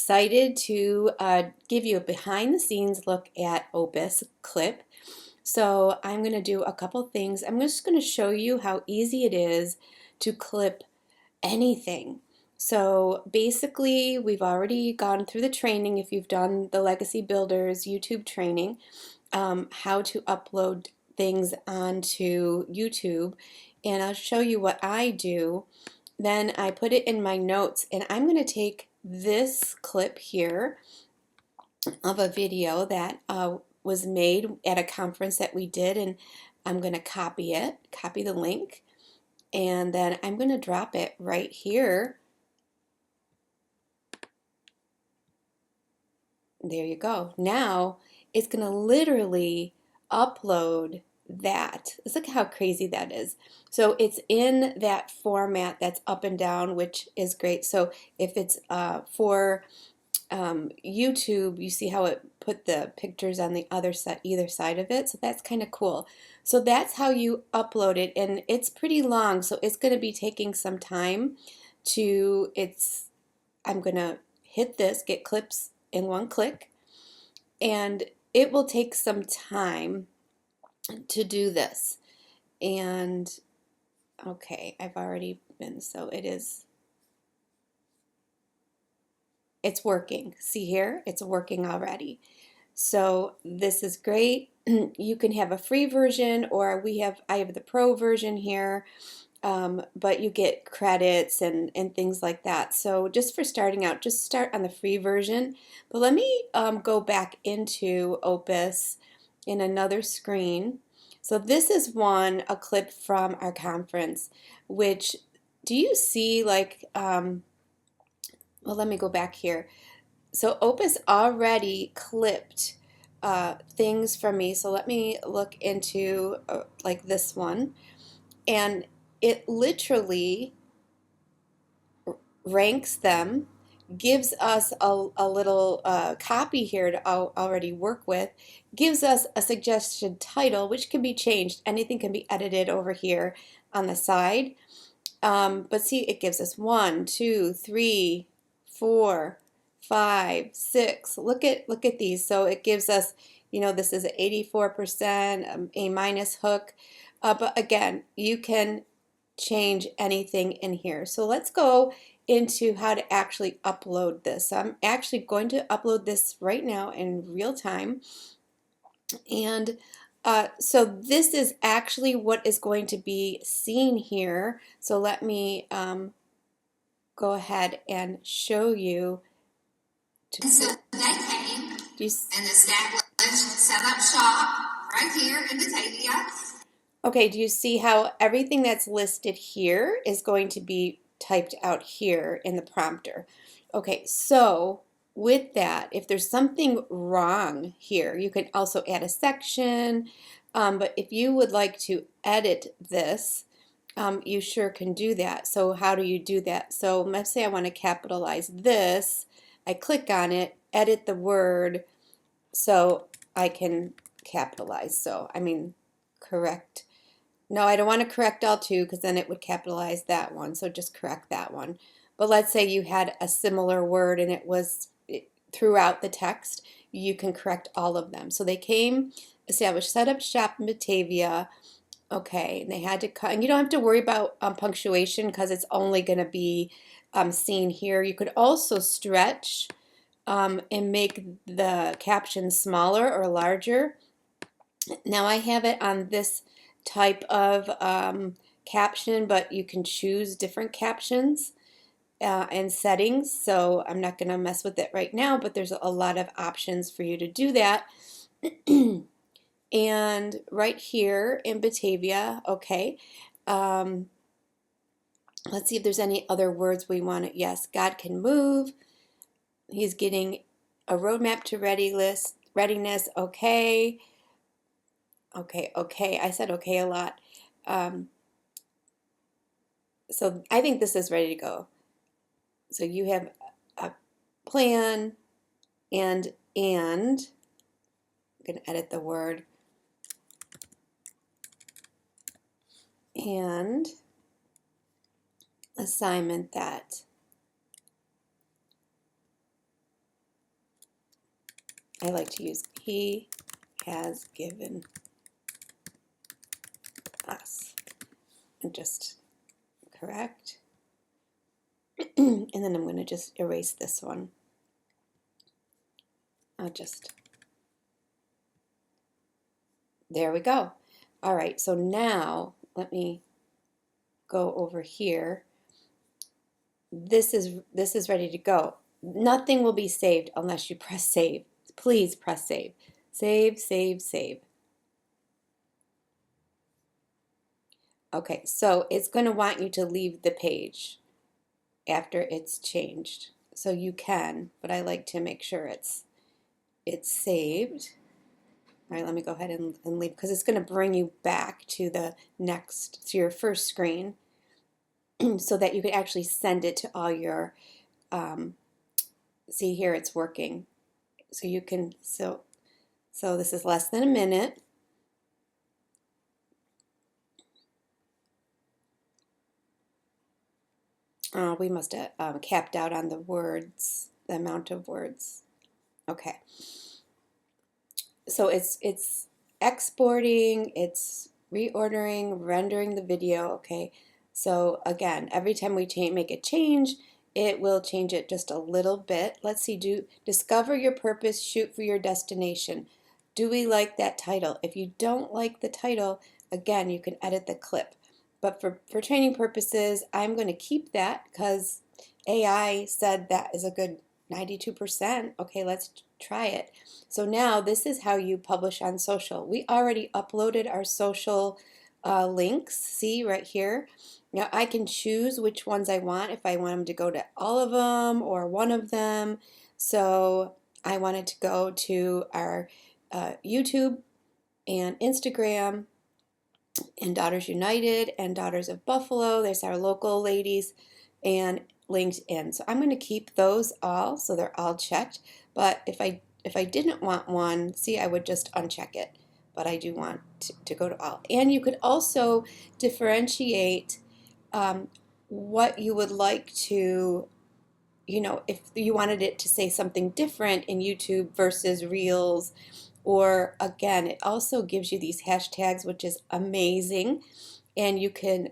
excited to give you a behind the scenes look at Opus Clip. So I'm going to do a couple things. I'm just going to show you how easy it is to clip anything. So basically, we've already gone through the training if you've done the Legacy Builders YouTube training, how to upload things onto YouTube. And I'll show you what I do. Then I put it in my notes, and I'm going to take this clip here of a video that was made at a conference that we did, and I'm going to copy it, copy the link, and then I'm going to drop it right here. There you go. Now it's going to literally upload that. Let's look how crazy that is. So it's in that format that's up and down, which is great. So if it's for YouTube, you see how it put the pictures on the other side, either side of it. So that's kind of cool. So that's how you upload it, and it's pretty long, so it's going to be taking some time to. I'm going to hit this, get clips in one click, and it will take some time to do this. And okay, I've already been, so it's working. See here, it's working already. So this is great. You can have a free version, or I have the pro version here, but you get credits and things like that. So just for starting out, just start on the free version. But let me go back into Opus in another screen. So this is a clip from our conference, which, do you see, like, well, let me go back here. So Opus already clipped things from me. So let me look into like this one, and it literally ranks them, gives us a little copy here to already work with, gives us a suggested title, which can be changed. Anything can be edited over here on the side. But see, it gives us 1, 2, 3, 4, 5, 6. Look at these. So it gives us, this is an 84%, A minus hook. But again, you can change anything in here. So let's go into how to actually upload this. So I'm actually going to upload this right now in real time. And so this is actually what is going to be seen here. So let me go ahead and show you. And so they came and established, set up shop right here in Batavia. Okay, do you see how everything that's listed here is going to be typed out here in the prompter? Okay, so with that, if there's something wrong here, you can also add a section, but if you would like to edit this, you sure can do that. So how do you do that? So let's say I want to capitalize this. I click on it, edit the word, so I can capitalize. So, I mean, correct. No, I don't want to correct all two, because then it would capitalize that one. So just correct that one. But let's say you had a similar word and it was throughout the text, you can correct all of them. So they came, established, set up shop in Batavia. Okay, and they had to cut, and you don't have to worry about punctuation, because it's only going to be seen here. You could also stretch and make the caption smaller or larger. Now I have it on this type of caption, but you can choose different captions and settings, so I'm not going to mess with it right now, but there's a lot of options for you to do that. And right here in Batavia, okay, let's see if there's any other words we want to. Yes, God can move. He's getting a roadmap to readiness. Okay. Okay. I said okay a lot. So I think this is ready to go. So you have a plan and I'm going to edit the word, and assignment that I like to use He has given us. And just correct. And then I'm going to just erase this one. There we go. All right, so now let me go over here. This is ready to go. Nothing will be saved unless you press save. Please press save. Save, save, save. Okay, so it's going to want you to leave the page after it's changed. So you can, but I like to make sure it's saved. All right, let me go ahead and leave because it's going to bring you back to your first screen so that you can actually send it to all your, see here it's working. So you can, so this is less than a minute. We must have capped out on the words, the amount of words. Okay. So it's exporting, it's reordering, rendering the video. Okay. So again, every time we make a change, it will change it just a little bit. Let's see, discover your purpose, shoot for your destination. Do we like that title? If you don't like the title, again, you can edit the clip. But for training purposes, I'm going to keep that because AI said that is a good 92%. Okay, let's try it. So now this is how you publish on social. We already uploaded our social links. See right here. Now I can choose which ones I want, if I want them to go to all of them or one of them. So I wanted to go to our YouTube and Instagram and Daughters United and Daughters of Buffalo. There's our local ladies and LinkedIn. So I'm going to keep those all so they're all checked. But if I didn't want one, see, I would just uncheck it. But I do want to go to all. And you could also differentiate what you would like to, if you wanted it to say something different in YouTube versus Reels. Or again, it also gives you these hashtags, which is amazing. And you can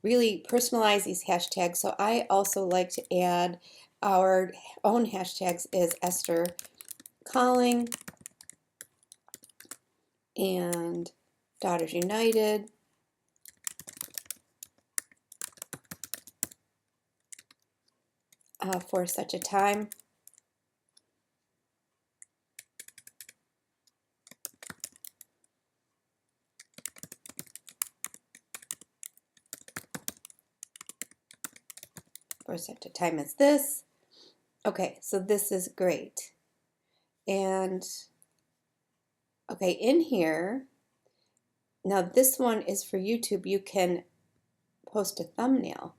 really personalize these hashtags. So I also like to add our own hashtags is Esther Calling and Daughters United. For such a time. For such a time as this. Okay, so this is great. And okay, in here, now this one is for YouTube. You can post a thumbnail.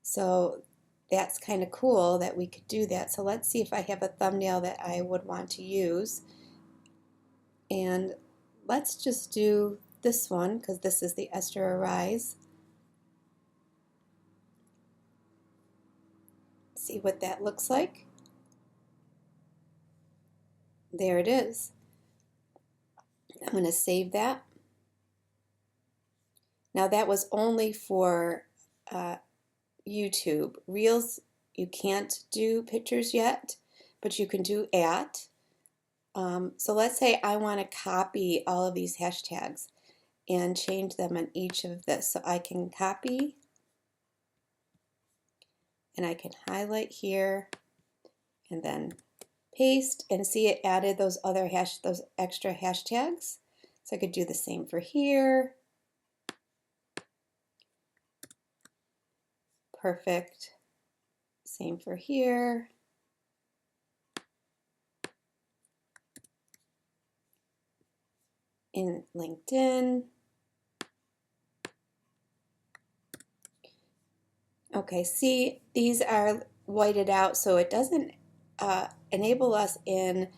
So that's kind of cool that we could do that. So let's see if I have a thumbnail that I would want to use. And let's just do this one because this is the Esther Arise. See what that looks like. There it is. I'm going to save that. Now that was only for YouTube. Reels, you can't do pictures yet, but you can do at. So let's say I want to copy all of these hashtags and change them in each of this. So I can copy and I can highlight here and then paste, and see it added those extra hashtags. So I could do the same for here. Perfect. Same for here. In LinkedIn. Okay, see, these are whited out, so it doesn't enable us in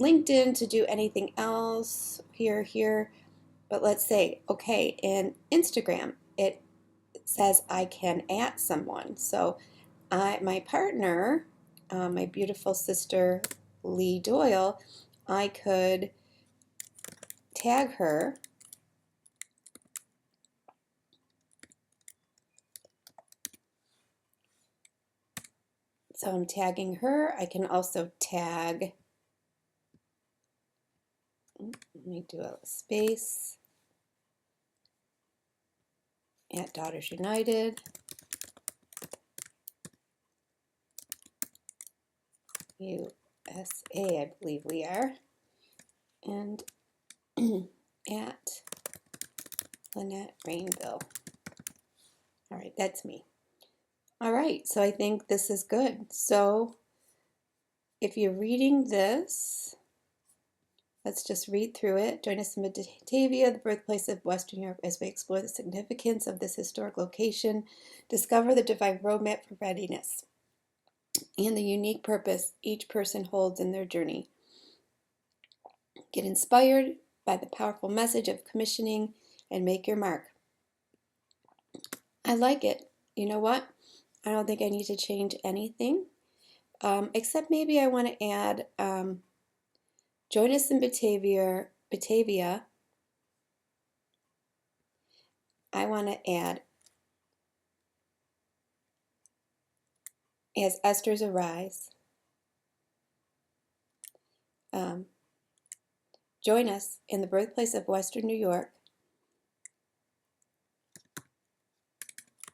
LinkedIn to do anything else here. But let's say, okay, in Instagram, it says I can add someone. So my partner, my beautiful sister, Lee Doyle, I could tag her. So I'm tagging her. I can also tag, let me do a space, at Daughters United. USA, I believe we are. And at Lynette Rainville. All right, that's me. All right, so I think this is good. So if you're reading this, let's just read through it. Join us in Batavia, the birthplace of Western Europe, as we explore the significance of this historic location, discover the divine roadmap for readiness, and the unique purpose each person holds in their journey. Get inspired by the powerful message of commissioning and make your mark. I like it. You know what? I don't think I need to change anything, except maybe I want to add, join us in Batavia. I want to add, as Esther's arise. Join us in the birthplace of Western New York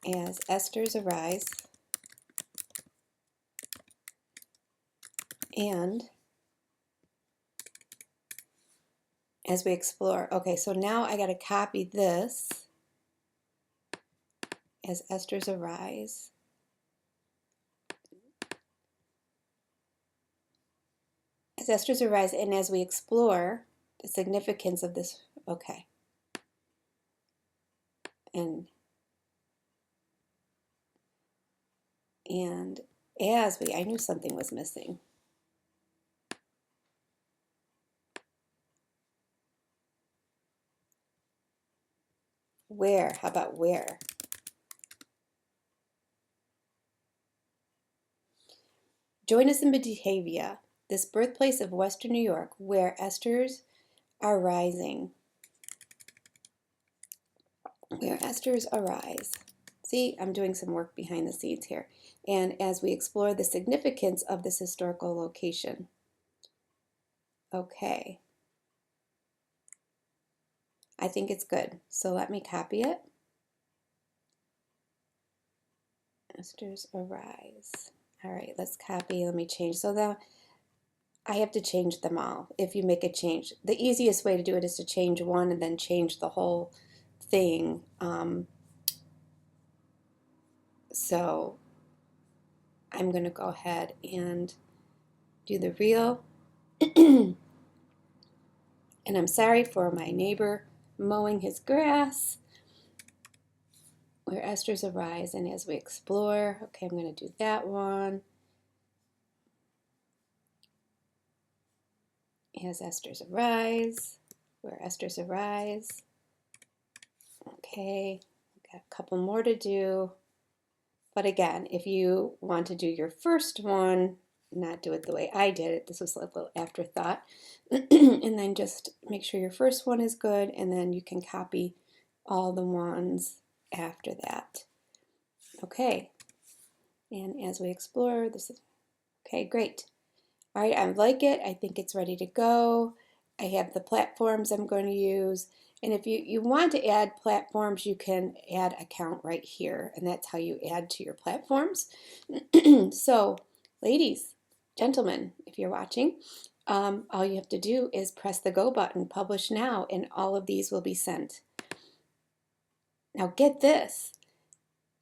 as Esther's arise, and as we explore. Okay, so now I got to copy this as Esther's arise. As Esther's arise, and as we explore the significance of this. Okay. And as we, I knew something was missing. Where? How about where? Join us in Batavia, this birthplace of Western New York, where Esther's are rising. Where Esther's arise. See, I'm doing some work behind the scenes here. And as we explore the significance of this historical location. Okay. I think it's good. So let me copy it. Esther's arise. All right, let's copy. Let me change. So now I have to change them all. If you make a change, the easiest way to do it is to change one and then change the whole thing. So I'm going to go ahead and do the real. And I'm sorry for my neighbor mowing his grass. Where Esther's arise, and as we explore. Okay, I'm going to do that one. As Esther's arise. Where Esther's arise. Okay, got a couple more to do. But again, if you want to do your first one, not do it the way I did it, this was a little afterthought, and then just make sure your first one is good, and then you can copy all the ones after that. Okay, and as we explore, this is, okay, great. All right, I like it. I think it's ready to go. I have the platforms I'm going to use. And if you want to add platforms, you can add account right here. And that's how you add to your platforms. So, ladies, gentlemen, if you're watching, all you have to do is press the go button, publish now, and all of these will be sent. Now get this.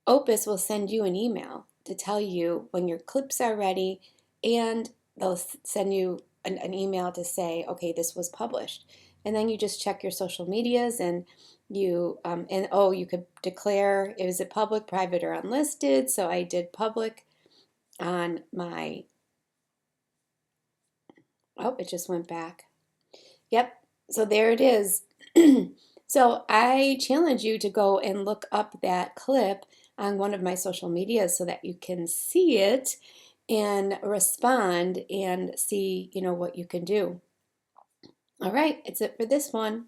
Opus will send you an email to tell you when your clips are ready, and they'll send you an email to say, okay, this was published. And then you just check your social medias, and you you could declare, is it public, private, or unlisted? So I did public on my, oh, it just went back. Yep, so there it is. So I challenge you to go and look up that clip on one of my social medias so that you can see it. and respond and see, what you can do. All right, it's it for this one.